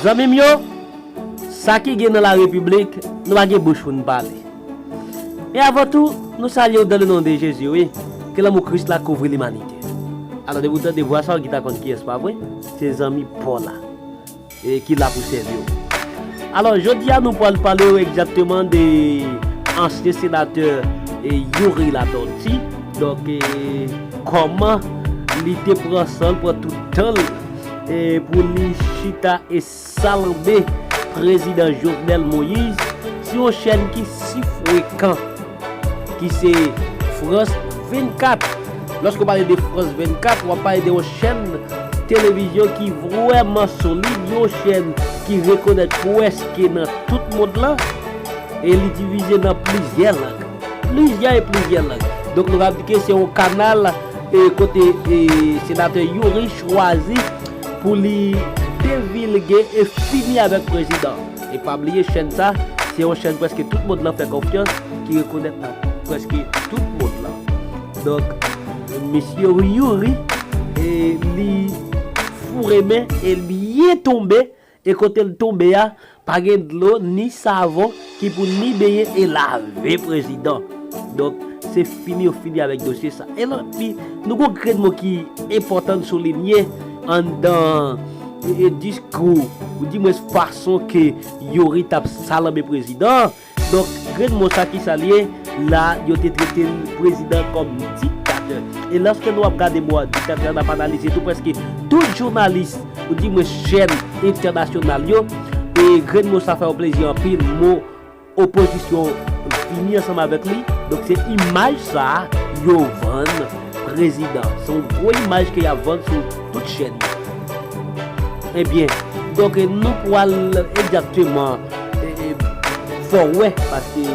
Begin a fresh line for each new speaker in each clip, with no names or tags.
Zami myo, ça qui est dans la République, nous avons bouche pour nous parler. Et avant tout, nous saluons dans le nom de Jésus, oui, que l'amour Christ la couvre l'humanité. Alors, de vous de voir ça, qui t'a qui est pas vrai? C'est les amis Paul là, et qui l'a pour servir. Alors, je dis à nous pour parler exactement des anciens sénateurs Yuri Latortue. Donc, comment il était prend seul pour tout le temps et pour les chita et salamber président Jovenel Moïse sur une chaîne qui si fréquent qui c'est France 24. Lorsqu'on parle de France 24, on parle de chaîne télévision qui vraiment solide, une chaîne qui reconnaît presque dans tout le monde là et il est divisé dans plusieurs langues. Donc nous avons dit que c'est un canal côté sénateur Yuri choisi pour les divulguer et finir avec le président. Et pas oublier chaîne ça, c'est une chaîne presque tout le monde là fait confiance, qui reconnaît presque tout le monde là. Donc monsieur Yuri et lui fourré et lui est tombé et quand il tombé a pas de l'eau ni savon qui pour ni baigner et laver président. Donc c'est fini avec le dossier ça. Et là puis nous avons un mot qui est important de souligner dans le discours ou dis-moi façon que Yuri tape salamé président. Donc grand mot ça qui s'allie là il a traité le président comme dictateur. Et lorsque nous regardons moi dictateur, on a analysé tout presque tout journaliste ou dis-moi chaîne internationale yo et grand mot ça fait un plaisir en pile mot opposition fini ensemble avec lui. Donc c'est image ça yo vend président. C'est une grosse image qu'il y a vend sur toute chaîne. Eh bien, donc nous pouvons exactement parce que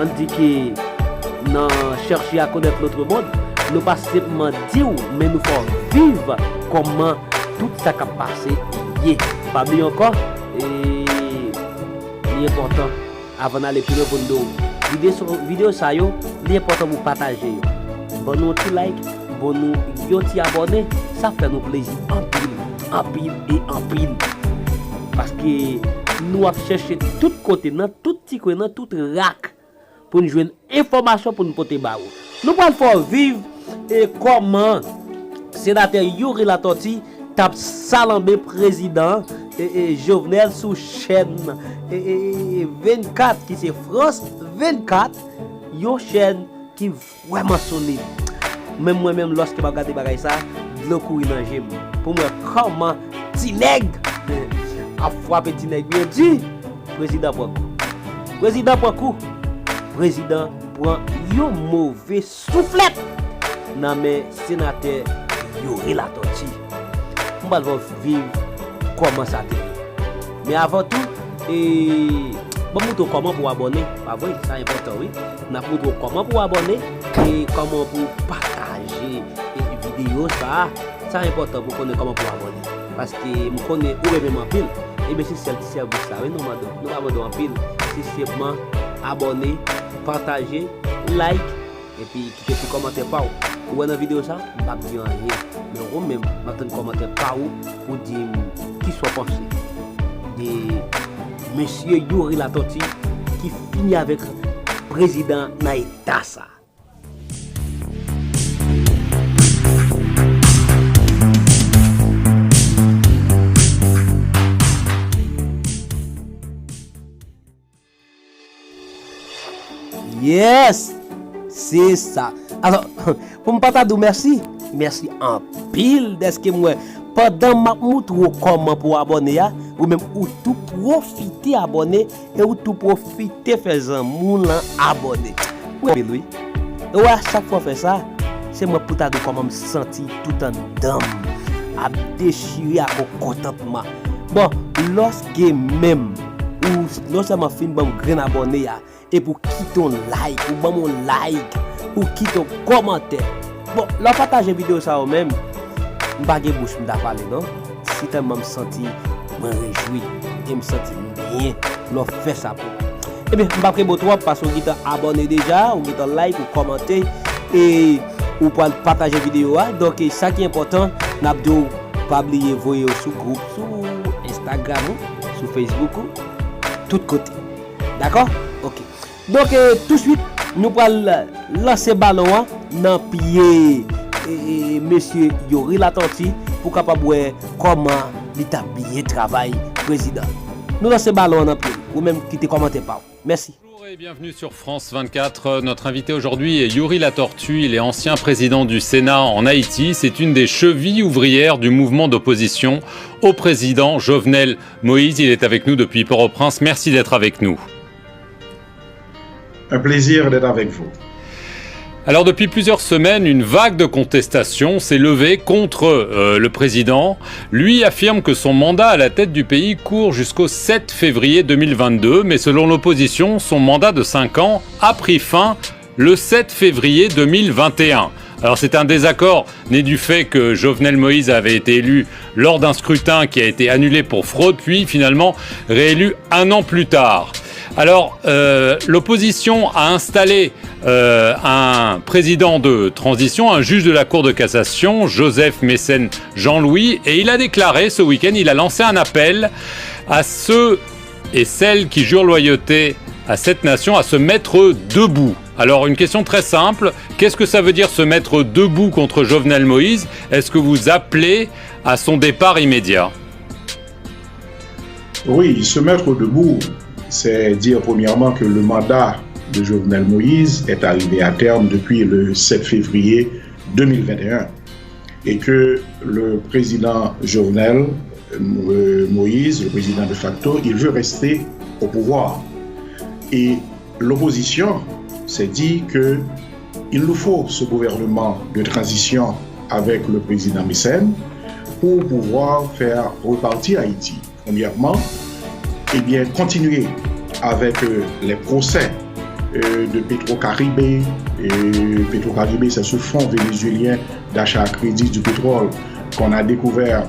on dit que nous chercher à connaître l'autre monde, nous pas simplement dire mais nous faut vivre comment tout ça qui a passé hier. Pas bien encore et l'important avant d'aller plus loin pour nous vidéo ça yo, l'important vous partager. Bon nous petit like, bon nous petit abonner, ça fait nous plaisir en pile. Parce que nous avons cherché tout côté, dans tout petit coin, dans tout rack pour nous jouer une information pour nous porter barreau. Nous allons faire vivre et comment sénateur Yuri Latortue tape salamé président et Jovenel sous chaîne 24 qui c'est France 24, une chaîne qui vraiment solide. Même moi-même lorsque je regarde bagay ça, le courir dans j'aime. Pour moi comment Tineg a frappé Tineg bien dit président prend un mauvais soufflette dans mes sénateurs Yuri Latortue. On va vivre comment ça t'est. Mais avant tout bon montrer comment pour abonner, pas vrai, c'est important oui. On a montré comment pour abonner et comment pour partager les vidéos ça c'est important pour connaître comment pour abonner parce que me connais ou même en pile et bien si c'est le service ça oui nous abonnons en pile c'est simplement abonner, partager, like et puis quitter petit commentaire par ou dans la vidéo ça pas dire rien mais ou même mettre un commentaire par où pour dire qui soit pensé de monsieur Yuri Latortue qui finit avec président Naïta ça. Yes, c'est ça. Alors, pour me partager, merci en pile de ce que moi pendant ma montre comment pour abonner ou même ou tout profiter abonner et ou tout profiter faire un moulin abonner. Oui. Et à chaque fois faire ça, c'est moi pour t'aider comment me sentir tout en dame à déchirer à contentement. Bon, lorsque même ou non seulement fin bon grand abonné et pour quitter ton like ou bon mon like ou quitter ton commentaire. Bon, la partager vidéo ça ou même m'pa gen bouche m'ta parler non. Si tu me sentir me réjouir et me sentir bien, l'on fait ça pour. Eh bien, m'pa prendre trop parce que vous êtes abonné déjà, ou êtes like ou commenter et ou pour partager vidéo donc ça qui est important n'a pas oublier voyer sur groupe sur Instagram, sur Facebook, tout côté. D'accord? Ok. Donc, tout de suite, nous allons lancer ballon dans le pied monsieur Yuri Latortue pour capable voir comment il a bien travail président. Nous lancer ballon dans le pied. Ou même quitter commenter par. Merci.
Bonjour et bienvenue sur France 24. Notre invité aujourd'hui est Yuri Latortue. Il est ancien président du Sénat en Haïti. C'est une des chevilles ouvrières du mouvement d'opposition au président Jovenel Moïse. Il est avec nous depuis Port-au-Prince. Merci d'être avec nous.
Un plaisir d'être avec vous.
Alors depuis plusieurs semaines, une vague de contestation s'est levée contre le président. Lui affirme que son mandat à la tête du pays court jusqu'au 7 février 2022, mais selon l'opposition, son mandat de 5 ans a pris fin le 7 février 2021. Alors c'est un désaccord né du fait que Jovenel Moïse avait été élu lors d'un scrutin qui a été annulé pour fraude, puis finalement réélu un an plus tard. Alors, l'opposition a installé un président de transition, un juge de la Cour de cassation, Joseph Mécène Jean-Louis, et il a déclaré ce week-end, il a lancé un appel à ceux et celles qui jurent loyauté à cette nation à se mettre debout. Alors, une question très simple, qu'est-ce que ça veut dire se mettre debout contre Jovenel Moïse? Est-ce que vous appelez à son départ immédiat?
Oui, se mettre debout, c'est dire premièrement que le mandat de Jovenel Moïse est arrivé à terme depuis le 7 février 2021 et que le président Jovenel Moïse, le président de facto, il veut rester au pouvoir. Et l'opposition s'est dit qu'il nous faut ce gouvernement de transition avec le président Mécène pour pouvoir faire repartir Haïti. Premièrement, eh bien, continuer avec les procès de Petro-Caribé. Petro-Caribé, c'est ce fonds vénézuélien d'achat à crédit du pétrole qu'on a découvert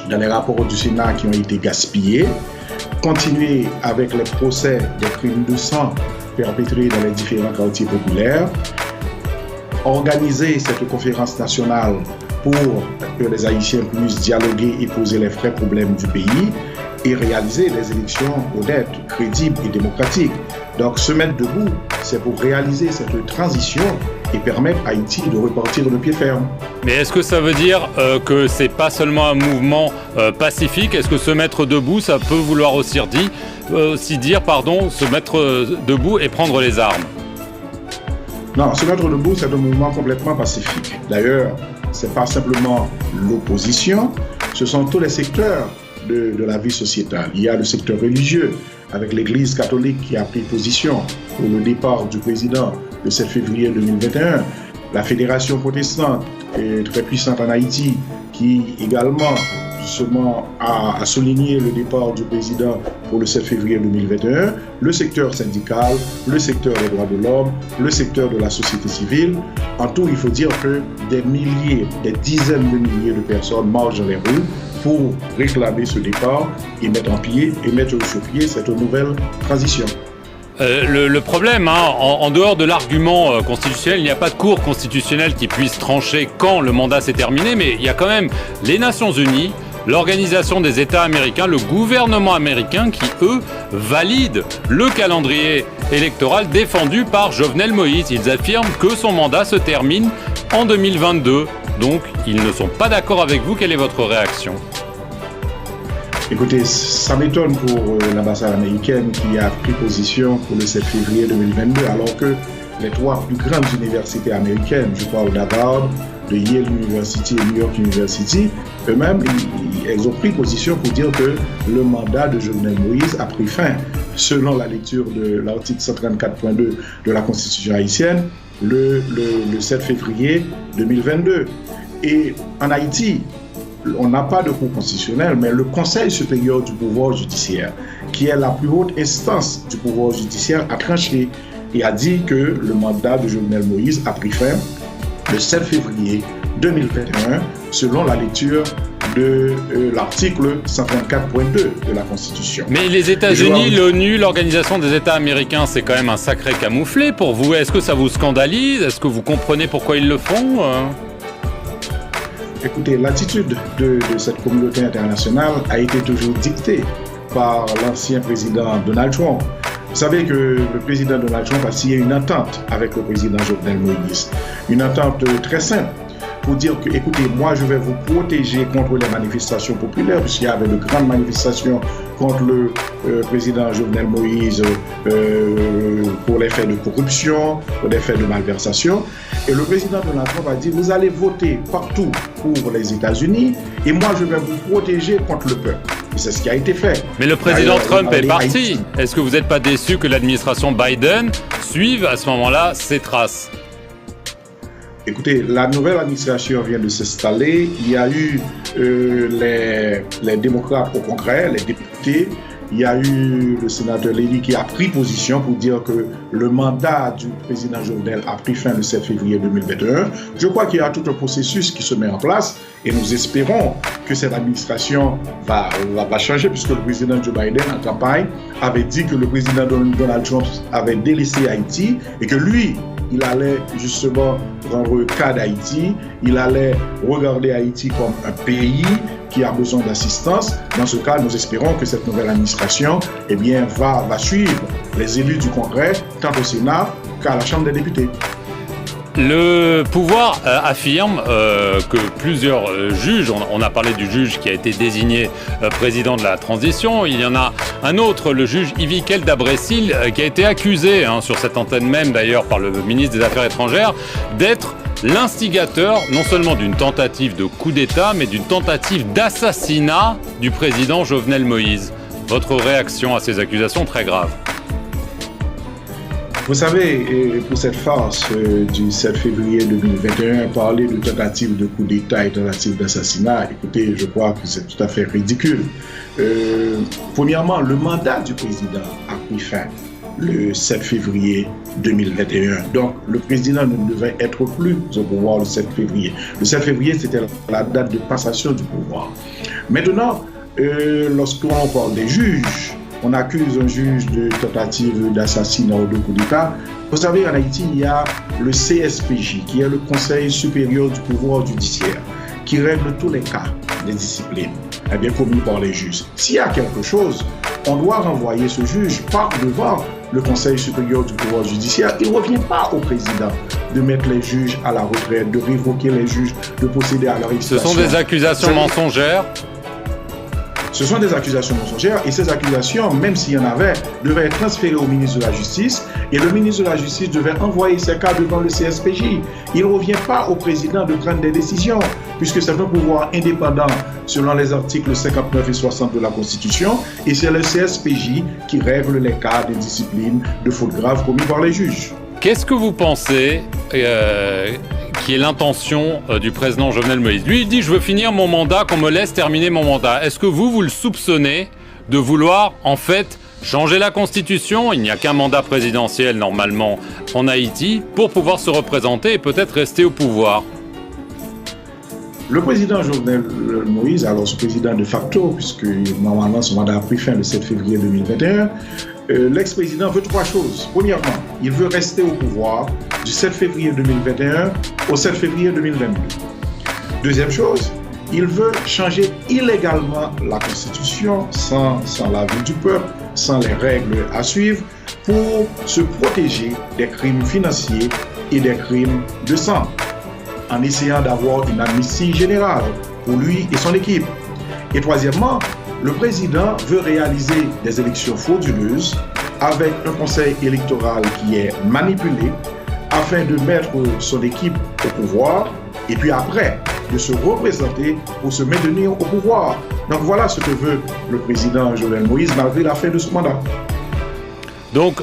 dans les rapports du Sénat qui ont été gaspillés. Continuer avec les procès des crimes de sang perpétrés dans les différents quartiers populaires. Organiser cette conférence nationale pour que les Haïtiens puissent dialoguer et poser les vrais problèmes du pays et réaliser des élections honnêtes, crédibles et démocratiques. Donc se mettre debout, c'est pour réaliser cette transition et permettre à Haïti de repartir de pied ferme.
Mais est-ce que ça veut dire que c'est pas seulement un mouvement pacifique? Est-ce que se mettre debout, ça peut vouloir aussi dire, se mettre debout et prendre les armes?
Non, se mettre debout, c'est un mouvement complètement pacifique. D'ailleurs, c'est pas simplement l'opposition, ce sont tous les secteurs de la vie sociétale. Il y a le secteur religieux, avec l'Église catholique qui a pris position pour le départ du président le 7 février 2021. La Fédération protestante, très puissante en Haïti, qui également justement a souligné le départ du président pour le 7 février 2021, le secteur syndical, le secteur des droits de l'homme, le secteur de la société civile. En tout, il faut dire que des milliers, des dizaines de milliers de personnes marchent dans les rues pour réclamer ce départ et mettre sur pied cette nouvelle transition.
Le problème, en dehors de l'argument constitutionnel, il n'y a pas de cour constitutionnelle qui puisse trancher quand le mandat s'est terminé, mais il y a quand même les Nations Unies, l'Organisation des États américains, le gouvernement américain qui, eux, valident le calendrier électoral défendu par Jovenel Moïse. Ils affirment que son mandat se termine en 2022. Donc, ils ne sont pas d'accord avec vous. Quelle est votre réaction?
Écoutez, ça m'étonne pour l'ambassade américaine qui a pris position pour le 7 février 2022, alors que les trois plus grandes universités américaines, je parle d'Harvard, de Yale University et New York University, eux-mêmes, elles ont pris position pour dire que le mandat de Jovenel Moïse a pris fin, selon la lecture de l'article 134.2 de la Constitution haïtienne, le 7 février 2022. Et en Haïti, on n'a pas de cour constitutionnelle, mais le Conseil supérieur du pouvoir judiciaire, qui est la plus haute instance du pouvoir judiciaire, a tranché et a dit que le mandat de Jovenel Moïse a pris fin le 7 février 2021, selon la lecture de l'article 134.2 de la Constitution.
Mais les États-Unis, l'ONU, l'Organisation des États américains, c'est quand même un sacré camouflet pour vous. Est-ce que ça vous scandalise? Est-ce que vous comprenez pourquoi ils le font?
écoutez, l'attitude de cette communauté internationale a été toujours dictée par l'ancien président Donald Trump. Vous savez que le président Donald Trump a signé une entente avec le président Jovenel Moïse. Une entente très simple pour dire que, écoutez, moi je vais vous protéger contre les manifestations populaires, puisqu'il y avait de grandes manifestations contre le président Jovenel Moïse pour les faits de corruption, pour les faits de malversation. Et le président Donald Trump a dit, vous allez voter partout pour les États-Unis et moi je vais vous protéger contre le peuple. Et c'est ce qui a été fait.
Mais le président Trump est parti. Est-ce que vous n'êtes pas déçu que l'administration Biden suive à ce moment-là ses traces ?
Écoutez, la nouvelle administration vient de s'installer. Il y a eu les démocrates au Congrès, les députés. Il y a eu le sénateur Lévy qui a pris position pour dire que le mandat du président Jovenel a pris fin le 7 février 2021. Je crois qu'il y a tout un processus qui se met en place et nous espérons que cette administration va changer, puisque le président Joe Biden en campagne avait dit que le président Donald Trump avait délaissé Haïti et que lui, il allait justement rendre cas d'Haïti, il allait regarder Haïti comme un pays qui a besoin d'assistance. Dans ce cas, nous espérons que cette nouvelle administration va suivre les élus du Congrès, tant au Sénat qu'à la Chambre des députés.
Le pouvoir affirme que plusieurs juges, on a parlé du juge qui a été désigné président de la transition, il y en a un autre, le juge Ivikel Dabresil, qui a été accusé, sur cette antenne même d'ailleurs par le ministre des Affaires étrangères, d'être l'instigateur non seulement d'une tentative de coup d'État, mais d'une tentative d'assassinat du président Jovenel Moïse. Votre réaction à ces accusations très graves?
Vous savez, pour cette farce du 7 février 2021, parler de tentative de coup d'État et tentative d'assassinat, écoutez, je crois que c'est tout à fait ridicule. Premièrement, le mandat du président a pris fin le 7 février 2021. Donc, le président ne devait être plus au pouvoir le 7 février. Le 7 février, c'était la date de passation du pouvoir. Maintenant, lorsqu'on parle des juges, on accuse un juge de tentative d'assassinat ou de coup d'État. Vous savez, en Haïti, il y a le CSPJ, qui est le Conseil supérieur du pouvoir judiciaire, qui règle tous les cas des disciplines commis par les juges. S'il y a quelque chose, on doit renvoyer ce juge par devant le Conseil supérieur du pouvoir judiciaire. Il ne revient pas au président de mettre les juges à la retraite, de révoquer les juges, de procéder à leur extradition.
Ce sont des accusations mensongères.
Ce sont des accusations mensongères et ces accusations, même s'il y en avait, devaient être transférées au ministre de la Justice et le ministre de la Justice devait envoyer ces cas devant le CSPJ. Il ne revient pas au président de prendre des décisions puisque c'est un pouvoir indépendant selon les articles 59 et 60 de la Constitution et c'est le CSPJ qui règle les cas de discipline de fautes graves commis par les juges.
Qu'est-ce que vous pensez qui est l'intention du président Jovenel Moïse? Lui, il dit « Je veux finir mon mandat, qu'on me laisse terminer mon mandat ». Est-ce que vous le soupçonnez de vouloir, en fait, changer la Constitution? Il n'y a qu'un mandat présidentiel, normalement, en Haïti, pour pouvoir se représenter et peut-être rester au pouvoir.
Le président Jovenel Moïse, alors ce président de facto, puisque normalement son mandat a pris fin le 7 février 2021, l'ex-président veut trois choses. Premièrement, il veut rester au pouvoir du 7 février 2021 au 7 février 2022. Deuxième chose, il veut changer illégalement la Constitution sans l'avis du peuple, sans les règles à suivre, pour se protéger des crimes financiers et des crimes de sang, en essayant d'avoir une amnistie générale pour lui et son équipe. Et troisièmement, le président veut réaliser des élections frauduleuses avec un conseil électoral qui est manipulé afin de mettre son équipe au pouvoir et puis après de se représenter pour se maintenir au pouvoir. Donc voilà ce que veut le président Jovenel Moïse malgré la fin de son mandat.
Donc,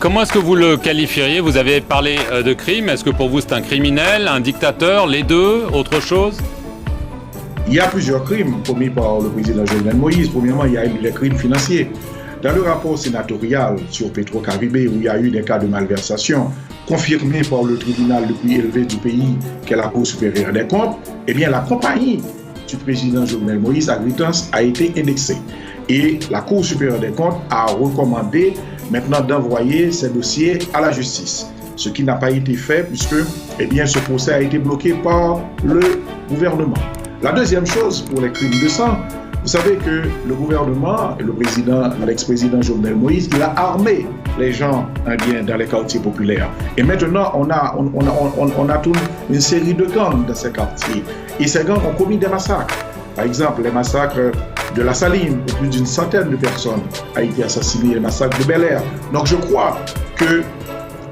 comment est-ce que vous le qualifieriez? Vous avez parlé de crime. Est-ce que pour vous c'est un criminel, un dictateur, les deux, autre chose?
Il y a plusieurs crimes commis par le président Jovenel Moïse. Premièrement, il y a eu les crimes financiers. Dans le rapport sénatorial sur Petro-Caribé, où il y a eu des cas de malversation confirmés par le tribunal le plus élevé du pays, qui est la Cour supérieure des comptes, eh bien la compagnie du président Jovenel Moïse, Agritance, a été indexée. Et la Cour supérieure des comptes a recommandé maintenant d'envoyer ces dossiers à la justice. ce qui n'a pas été fait puisque ce procès a été bloqué par le gouvernement. La deuxième chose pour les crimes de sang, vous savez que le gouvernement, l'ex-président Jovenel Moïse, il a armé les gens indiens dans les quartiers populaires. Et maintenant, on a toute une série de gangs dans ces quartiers. Et ces gangs ont commis des massacres. Par exemple, les massacres de la Saline, où plus d'une centaine de personnes ont été assassinées, les massacres de Bel-Air. Donc je crois que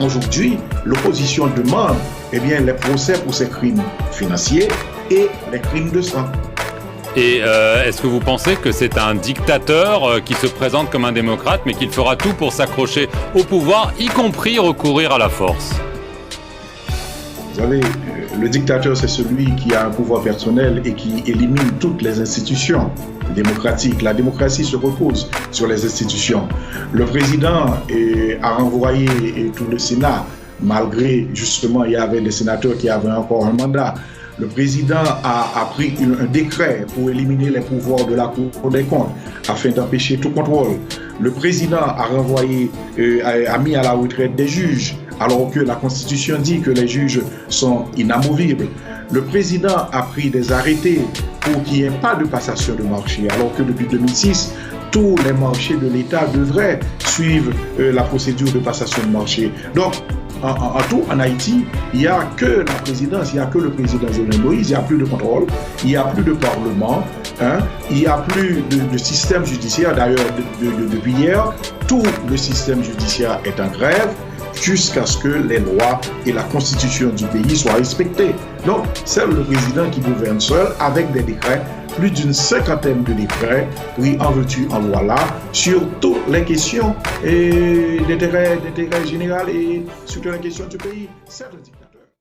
aujourd'hui, l'opposition demande les procès pour ces crimes financiers et les crimes de sang.
Et est-ce que vous pensez que c'est un dictateur qui se présente comme un démocrate, mais qu'il fera tout pour s'accrocher au pouvoir, y compris recourir à la force?
Vous savez, le dictateur, c'est celui qui a un pouvoir personnel et qui élimine toutes les institutions démocratiques. La démocratie se repose sur les institutions. Le président a renvoyé tout le Sénat, malgré, justement, il y avait des sénateurs qui avaient encore un mandat. Le président a pris un décret pour éliminer les pouvoirs de la Cour des comptes afin d'empêcher tout contrôle. Le président a mis à la retraite des juges alors que la Constitution dit que les juges sont inamovibles. Le président a pris des arrêtés pour qu'il n'y ait pas de passation de marché alors que depuis 2006, tous les marchés de l'État devraient suivre la procédure de passation de marché. Donc, en tout, en Haïti, il n'y a que la présidence, il n'y a que le président Jovenel Moïse, il n'y a plus de contrôle, il n'y a plus de parlement, il n'y a plus de système judiciaire. D'ailleurs, depuis hier, tout le système judiciaire est en grève jusqu'à ce que les lois et la constitution du pays soient respectées. Donc, c'est le président qui gouverne seul avec des décrets, plus d'une cinquantaine de décrets pris en veux-tu, en voilà, sur toutes les questions d'intérêt général et sur toutes les questions du pays. C'est un dictateur.